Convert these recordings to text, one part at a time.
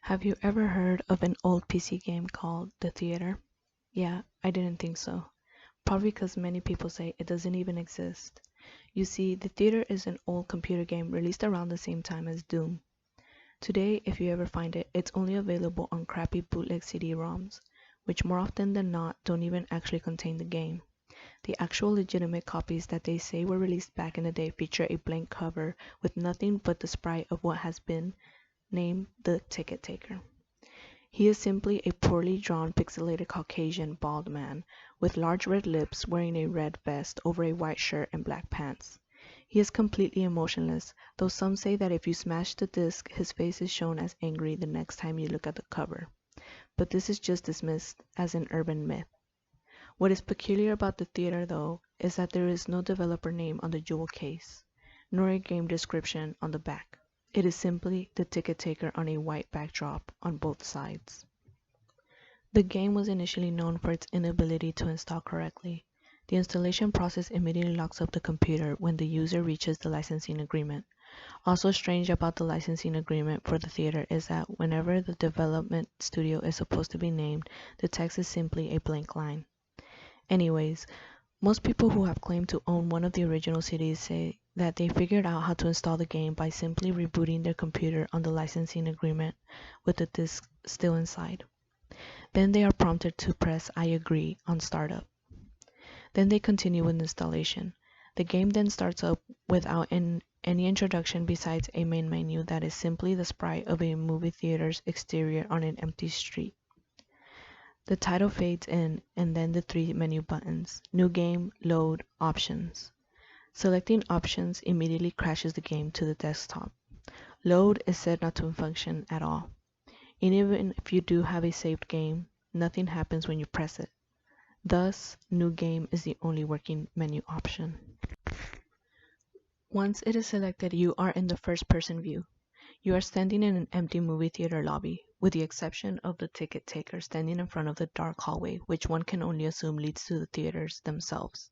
Have you ever heard of an old PC game called The Theater? Yeah, I didn't think so. Probably because many people say it doesn't even exist. You see, The Theater is an old computer game released around the same time as Doom. Today, if you ever find it, it's only available on crappy bootleg CD-ROMs, which more often than not don't even actually contain the game. The actual legitimate copies that they say were released back in the day feature a blank cover with nothing but the sprite of what has been named the Ticket Taker. He is simply a poorly drawn pixelated Caucasian bald man with large red lips wearing a red vest over a white shirt and black pants. He is completely emotionless, though some say that if you smash the disc his face is shown as angry the next time you look at the cover. But this is just dismissed as an urban myth. What is peculiar about the theater though is that there is no developer name on the jewel case, nor a game description on the back. It is simply the ticket taker on a white backdrop on both sides. The game was initially known for its inability to install correctly. The installation process immediately locks up the computer when the user reaches the licensing agreement. Also strange about the licensing agreement for the theater is that whenever the development studio is supposed to be named, the text is simply a blank line. Anyways, most people who have claimed to own one of the original CDs say that they figured out how to install the game by simply rebooting their computer on the licensing agreement with the disc still inside. Then they are prompted to press I agree on startup. Then they continue with installation. The game then starts up without any introduction besides a main menu that is simply the sprite of a movie theater's exterior on an empty street. The title fades in and then the three menu buttons: New Game, Load, Options. Selecting Options immediately crashes the game to the desktop. Load is said not to function at all. And even if you do have a saved game, nothing happens when you press it. Thus, New Game is the only working menu option. Once it is selected, you are in the first-person view. You are standing in an empty movie theater lobby, with the exception of the ticket taker standing in front of the dark hallway, which one can only assume leads to the theaters themselves.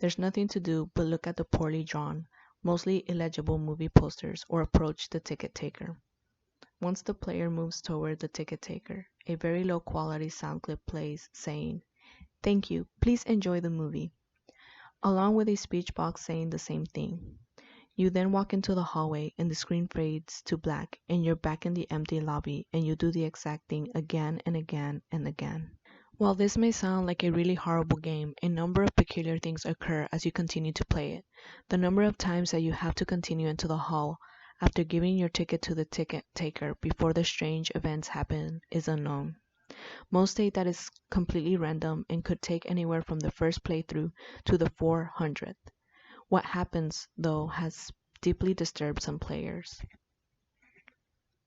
There's nothing to do but look at the poorly drawn, mostly illegible movie posters or approach the ticket taker. Once the player moves toward the ticket taker, a very low quality sound clip plays saying, "Thank you, please enjoy the movie," along with a speech box saying the same thing. You then walk into the hallway and the screen fades to black and you're back in the empty lobby and you do the exact thing again and again and again. While this may sound like a really horrible game, a number of peculiar things occur as you continue to play it. The number of times that you have to continue into the hall after giving your ticket to the ticket taker before the strange events happen is unknown. Most state that is completely random and could take anywhere from the first playthrough to the 400th. What happens, though, has deeply disturbed some players.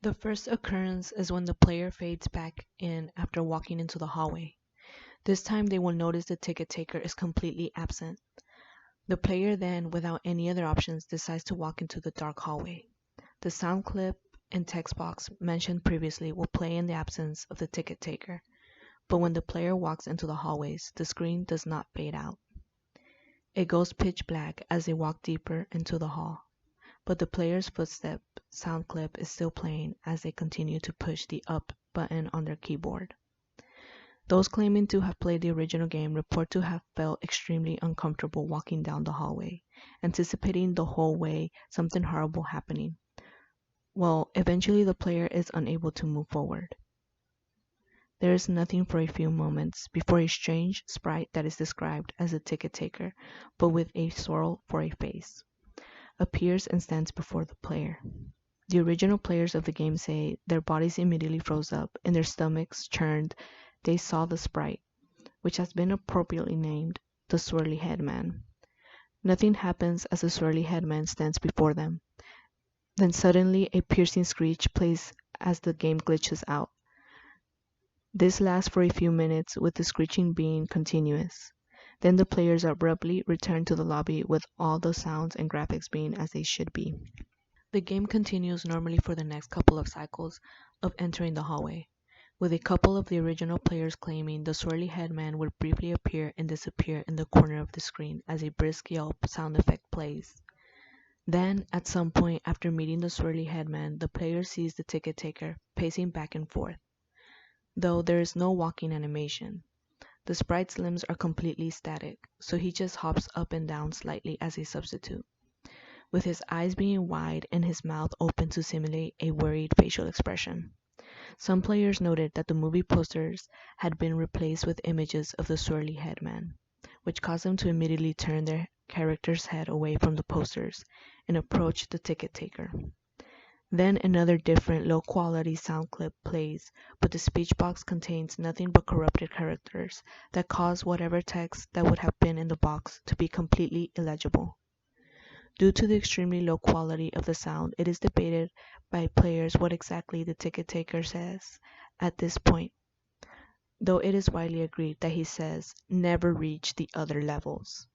The first occurrence is when the player fades back in after walking into the hallway. This time they will notice the ticket taker is completely absent. The player then, without any other options, decides to walk into the dark hallway. The sound clip and text box mentioned previously will play in the absence of the ticket taker, but when the player walks into the hallways, the screen does not fade out. It goes pitch black as they walk deeper into the hall, but the player's footstep sound clip is still playing as they continue to push the up button on their keyboard. Those claiming to have played the original game report to have felt extremely uncomfortable walking down the hallway, anticipating the whole way something horrible happening. Well, eventually the player is unable to move forward. There is nothing for a few moments before a strange sprite that is described as a ticket taker, but with a swirl for a face, appears and stands before the player. The original players of the game say their bodies immediately froze up and their stomachs churned. They saw the sprite, which has been appropriately named the Swirly Head Man. Nothing happens as the Swirly Head Man stands before them. Then suddenly a piercing screech plays as the game glitches out. This lasts for a few minutes with the screeching being continuous. Then the players abruptly return to the lobby with all the sounds and graphics being as they should be. The game continues normally for the next couple of cycles of entering the hallway, with a couple of the original players claiming the swirly head man would briefly appear and disappear in the corner of the screen as a brisk yelp sound effect plays. Then, at some point after meeting the swirly headman, the player sees the ticket taker pacing back and forth, though there is no walking animation. The sprite's limbs are completely static, so he just hops up and down slightly as a substitute, with his eyes being wide and his mouth open to simulate a worried facial expression. Some players noted that the movie posters had been replaced with images of the swirly headman, which caused them to immediately turn their character's head away from the posters and approach the ticket taker. Then another different low-quality sound clip plays, but the speech box contains nothing but corrupted characters that cause whatever text that would have been in the box to be completely illegible. Due to the extremely low quality of the sound, it is debated by players what exactly the ticket taker says at this point, though it is widely agreed that he says, "Never reach the other levels."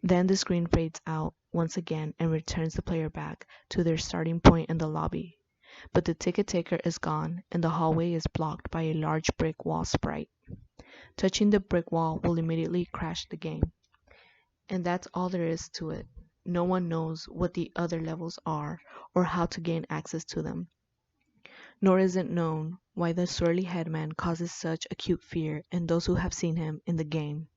Then the screen fades out once again and returns the player back to their starting point in the lobby, but the ticket taker is gone and the hallway is blocked by a large brick wall sprite. Touching the brick wall will immediately crash the game. And that's all there is to it. No one knows what the other levels are or how to gain access to them. Nor is it known why the swirly headman causes such acute fear in those who have seen him in the game.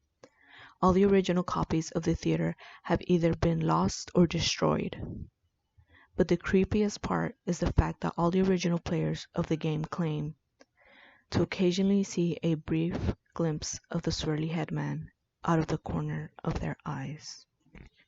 All the original copies of the theater have either been lost or destroyed. But the creepiest part is the fact that all the original players of the game claim to occasionally see a brief glimpse of the swirly headman out of the corner of their eyes.